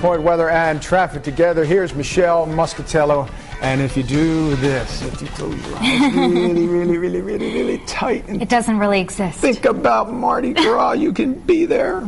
Pinpoint weather and traffic together. Here's Michelle Muscatello. And if you do this, if you close your eyes really tight, and it doesn't really exist. Think about Mardi Gras, you can be there.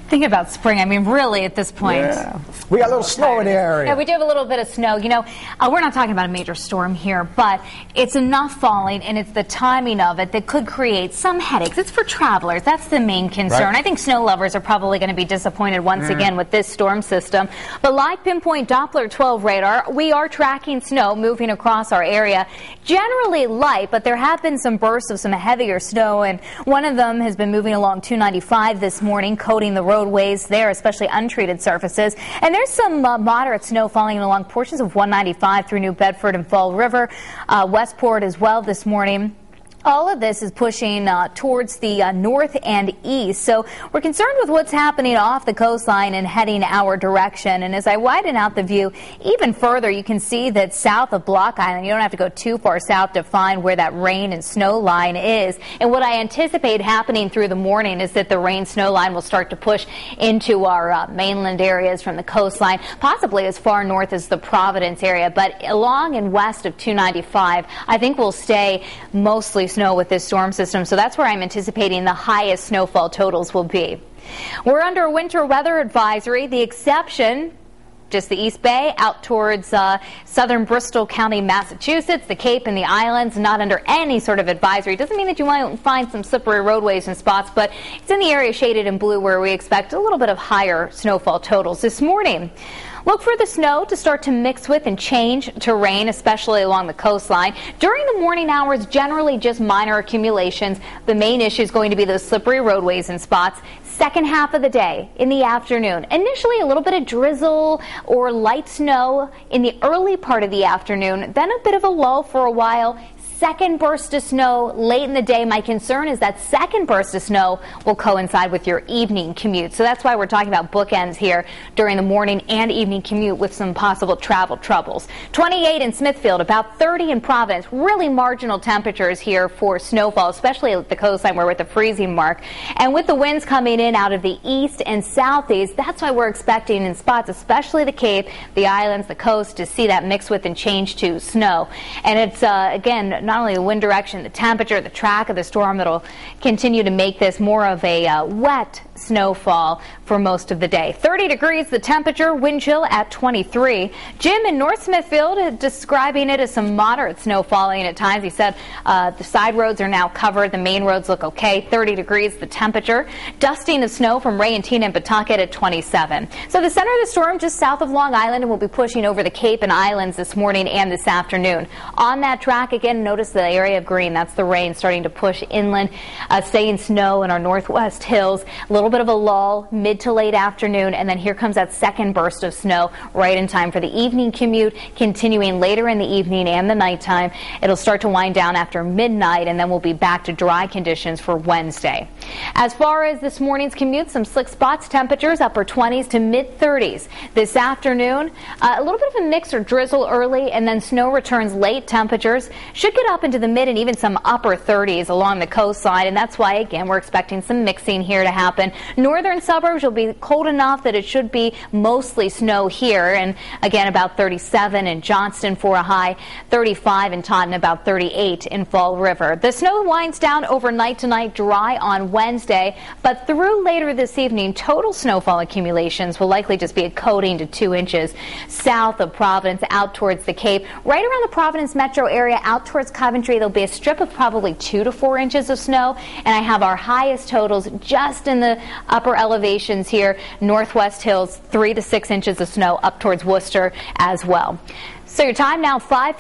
Think about spring. I mean, really, at this point. Yeah. We got a little snow in the area. Yeah, we do have a little bit of snow. You know, we're not talking about a major storm here, but it's enough falling, and it's the timing of it that could create some headaches. It's for travelers. That's the main concern. Right. I think snow lovers are probably going to be disappointed once again with this storm system. But like Pinpoint Doppler 12 radar, we are tracking snow moving across our area. Generally light, but there have been some bursts of some heavier snow, and one of them has been moving along 295 this morning, coating the roadways there, especially untreated surfaces. And there's some moderate snow falling along portions of 195 through New Bedford and Fall River, Westport as well this morning. All of this is pushing towards the north and east, so we're concerned with what's happening off the coastline and heading our direction. And as I widen out the view even further, you can see that south of Block Island, you don't have to go too far south to find where that rain and snow line is. And what I anticipate happening through the morning is that the rain snow line will start to push into our mainland areas from the coastline, possibly as far north as the Providence area. But along and west of 295, I think we'll stay mostly snow with this storm system, so that's where I'm anticipating the highest snowfall totals will be. We're under a winter weather advisory. The exception, just the East Bay out towards southern Bristol County, Massachusetts, the Cape and the islands, not under any sort of advisory. Doesn't mean that you won't find some slippery roadways and spots, but it's in the area shaded in blue where we expect a little bit of higher snowfall totals this morning. Look for the snow to start to mix with and change to rain, especially along the coastline. During the morning hours, generally just minor accumulations. The main issue is going to be those slippery roadways and spots. Second half of the day, in the afternoon, initially a little bit of drizzle or light snow in the early part of the afternoon, then a bit of a lull for a while. Second burst of snow late in the day. My concern is that second burst of snow will coincide with your evening commute. So that's why we're talking about bookends here during the morning and evening commute with some possible travel troubles. 28 in Smithfield, about 30 in Providence. Really marginal temperatures here for snowfall, especially at the coastline where we're at the freezing mark. And with the winds coming in out of the east and southeast, that's why we're expecting in spots, especially the Cape, the islands, the coast, to see that mix with and change to snow. And it's, again, not only the wind direction, the temperature, the track of the storm that'll continue to make this more of a wet snowfall for most of the day. 30 degrees the temperature, wind chill at 23. Jim in North Smithfield describing it as some moderate snow falling at times. He said the side roads are now covered, the main roads look okay. 30 degrees the temperature. Dusting of snow from Ray and Tina and Pawtucket at 27. So the center of the storm just south of Long Island, and will be pushing over the Cape and Islands this morning and this afternoon. On that track, again, notice the area of green. That's the rain starting to push inland, staying snow in our northwest hills. A little bit of a lull mid to late afternoon, and then here comes that second burst of snow right in time for the evening commute, continuing later in the evening and the nighttime. It'll start to wind down after midnight, and then we'll be back to dry conditions for Wednesday. As far as this morning's commute, some slick spots, temperatures upper 20s to mid 30s. This afternoon, a little bit of a mix or drizzle early, and then snow returns late. Temperatures should get up into the mid and even some upper 30s along the coastline, and that's why, again, we're expecting some mixing here to happen. Northern suburbs will be cold enough that it should be mostly snow here, and again about 37 in Johnston for a high, 35 in Taunton, about 38 in Fall River. The snow winds down overnight tonight, dry on Wednesday, but through later this evening, total snowfall accumulations will likely just be a coating to 2 inches south of Providence out towards the Cape. Right around the Providence metro area out towards Coventry, there'll be a strip of probably 2 to 4 inches of snow, and I have our highest totals just in the upper elevations here, northwest hills, 3 to 6 inches of snow up towards Worcester as well. So your time now 5